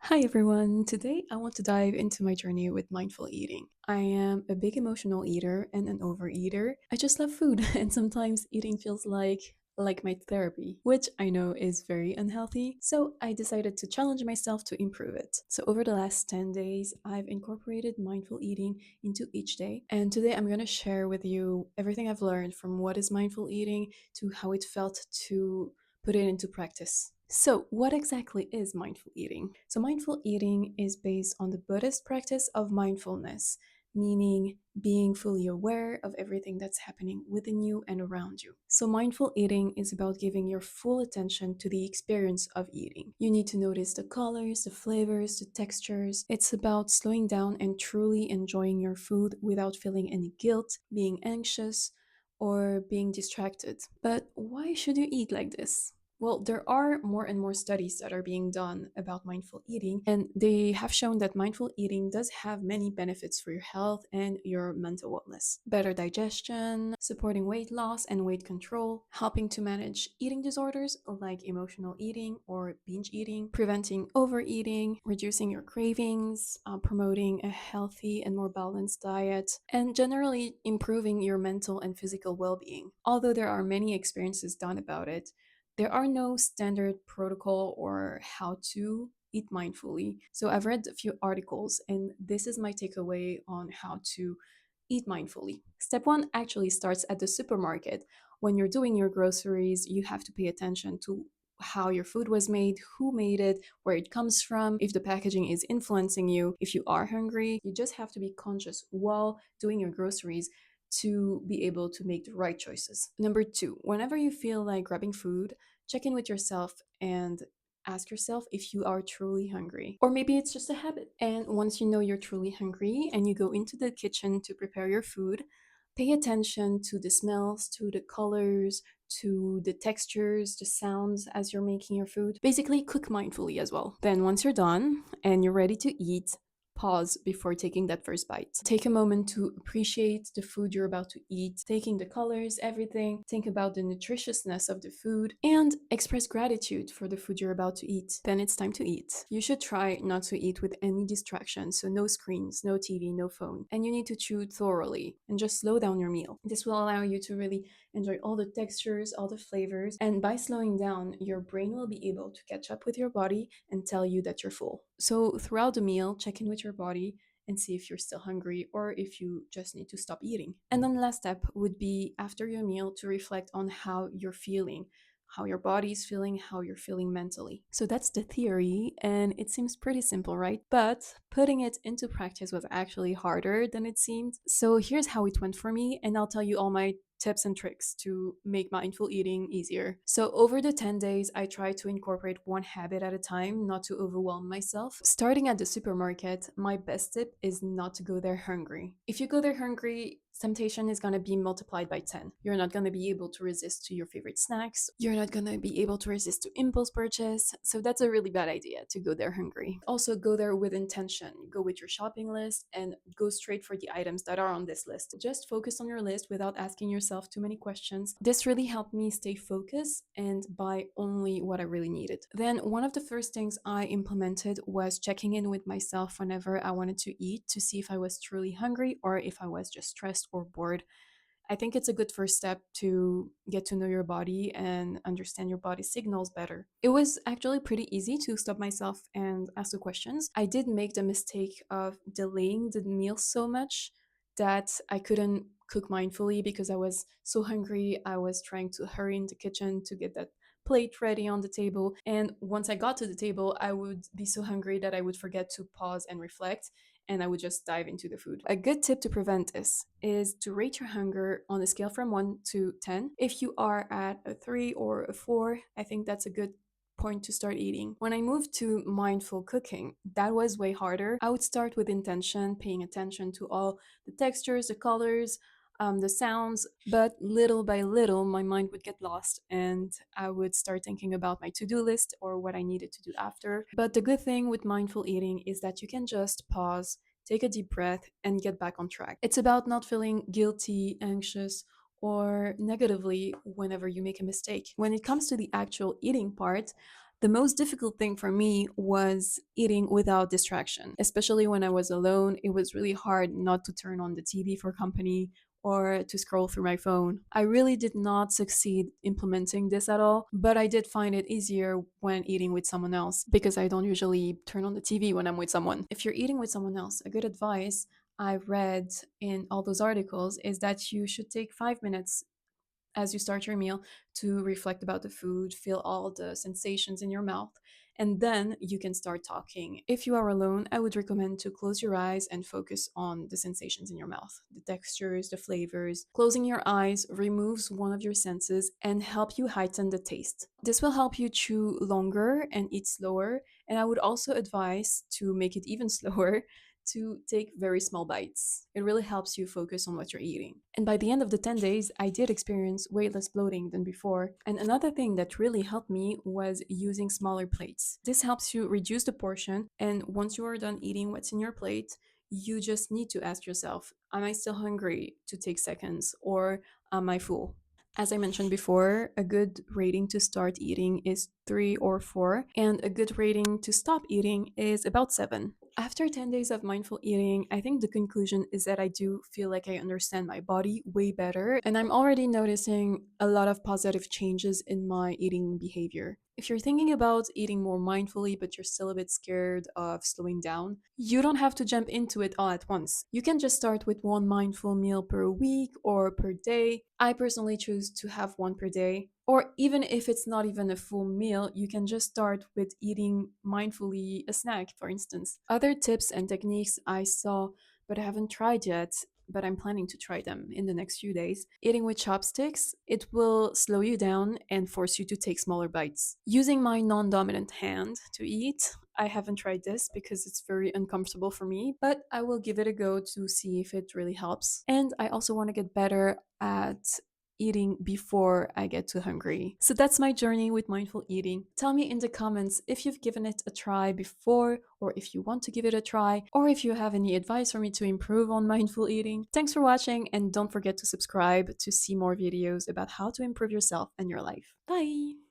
Hi everyone! Today I want to dive into my journey with mindful eating. I am a big emotional eater and an overeater. I just love food and sometimes eating feels like my therapy, which I know is very unhealthy. So I decided to challenge myself to improve it. So over the last 10 days, I've incorporated mindful eating into each day. And today I'm going to share with you everything I've learned from what is mindful eating to how it felt to put it into practice. So, what exactly is mindful eating? So, mindful eating is based on the Buddhist practice of mindfulness, meaning being fully aware of everything that's happening within you and around you. So, mindful eating is about giving your full attention to the experience of eating. You need to notice the colors, the flavors, the textures. It's about slowing down and truly enjoying your food without feeling any guilt, being anxious, or being distracted. But why should you eat like this? Well, there are more and more studies that are being done about mindful eating, and they have shown that mindful eating does have many benefits for your health and your mental wellness. Better digestion, supporting weight loss and weight control, helping to manage eating disorders like emotional eating or binge eating, preventing overeating, reducing your cravings, promoting a healthy and more balanced diet, and generally improving your mental and physical well being. Although there are many experiences done about it, there are no standard protocol or how to eat mindfully. So I've read a few articles, and this is my takeaway on how to eat mindfully. Step one actually starts at the supermarket. When you're doing your groceries, you have to pay attention to how your food was made, who made it, where it comes from, if the packaging is influencing you. If you are hungry, you just have to be conscious while doing your groceries to be able to make the right choices. Number two, whenever you feel like grabbing food, check in with yourself and ask yourself if you are truly hungry. Or maybe it's just a habit. And once you know you're truly hungry and you go into the kitchen to prepare your food, pay attention to the smells, to the colors, to the textures, the sounds as you're making your food. Basically, cook mindfully as well. Then, once you're done and you're ready to eat, pause before taking that first bite. Take a moment to appreciate the food you're about to eat, taking the colors, everything. Think about the nutritiousness of the food and express gratitude for the food you're about to eat. Then it's time to eat. You should try not to eat with any distractions, so no screens, no TV, no phone. And you need to chew thoroughly and just slow down your meal. This will allow you to really enjoy all the textures, all the flavors, and by slowing down, your brain will be able to catch up with your body and tell you that you're full. So throughout the meal, check in with your body and see if you're still hungry or if you just need to stop eating. And then the last step would be after your meal to reflect on how you're feeling, how your body's feeling, how you're feeling mentally. So that's the theory, and it seems pretty simple, right? But putting it into practice was actually harder than it seemed. So here's how it went for me, and I'll tell you all my tips and tricks to make mindful eating easier. So, over the 10 days, I try to incorporate one habit at a time, not to overwhelm myself. Starting at the supermarket, my best tip is not to go there hungry. If you go there hungry, temptation is going to be multiplied by 10. You're not going to be able to resist to your favorite snacks. You're not going to be able to resist to impulse purchase. So that's a really bad idea to go there hungry. Also go there with intention. Go with your shopping list and go straight for the items that are on this list. Just focus on your list without asking yourself too many questions. This really helped me stay focused and buy only what I really needed. Then one of the first things I implemented was checking in with myself whenever I wanted to eat to see if I was truly hungry or if I was just stressed or bored. I think it's a good first step to get to know your body and understand your body signals better. It was actually pretty easy to stop myself and ask the questions. I did make the mistake of delaying the meal so much that I couldn't cook mindfully because I was so hungry. I was trying to hurry in the kitchen to get that plate ready on the table. And once I got to the table, I would be so hungry that I would forget to pause and reflect and I would just dive into the food. A good tip to prevent this is to rate your hunger on a scale from 1 to 10. If you are at a 3 or a 4, I think that's a good point to start eating. When I moved to mindful cooking, that was way harder. I would start with intention, paying attention to all the textures, the colors, the sounds, but little by little, my mind would get lost and I would start thinking about my to do list or what I needed to do after. But the good thing with mindful eating is that you can just pause, take a deep breath, and get back on track. It's about not feeling guilty, anxious, or negatively whenever you make a mistake. When it comes to the actual eating part, The most difficult thing for me was eating without distraction, especially when I was alone. It was really hard not to turn on the TV for company or to scroll through my phone. I really did not succeed implementing this at all, but I did find it easier when eating with someone else because I don't usually turn on the TV when I'm with someone. If you're eating with someone else, a good advice I read in all those articles is that you should take 5 minutes as you start your meal to reflect about the food, feel all the sensations in your mouth, and then you can start talking. If you are alone, I would recommend to close your eyes and focus on the sensations in your mouth, the textures, the flavors. Closing your eyes removes one of your senses and help you heighten the taste. This will help you chew longer and eat slower, and I would also advise to make it even slower to take very small bites. It really helps you focus on what you're eating. And by the end of the 10 days, I did experience way less bloating than before. And another thing that really helped me was using smaller plates. This helps you reduce the portion, and once you are done eating what's in your plate, you just need to ask yourself, am I still hungry to take seconds, or am I full? As I mentioned before, a good rating to start eating is 3 or 4, and a good rating to stop eating is about 7. After 10 days of mindful eating, I think the conclusion is that I do feel like I understand my body way better, and I'm already noticing a lot of positive changes in my eating behavior. If you're thinking about eating more mindfully, but you're still a bit scared of slowing down, you don't have to jump into it all at once. You can just start with one mindful meal per week or per day. I personally choose to have one per day. Or even if it's not even a full meal, you can just start with eating mindfully a snack, for instance. Other tips and techniques I saw but I haven't tried yet, but I'm planning to try them in the next few days. Eating with chopsticks, it will slow you down and force you to take smaller bites. Using my non dominant hand to eat, I haven't tried this because it's very uncomfortable for me, but I will give it a go to see if it really helps. And I also want to get better at eating before I get too hungry. So that's my journey with mindful eating. Tell me in the comments if you've given it a try before, or if you want to give it a try, or if you have any advice for me to improve on mindful eating. Thanks for watching, and don't forget to subscribe to see more videos about how to improve yourself and your life. Bye!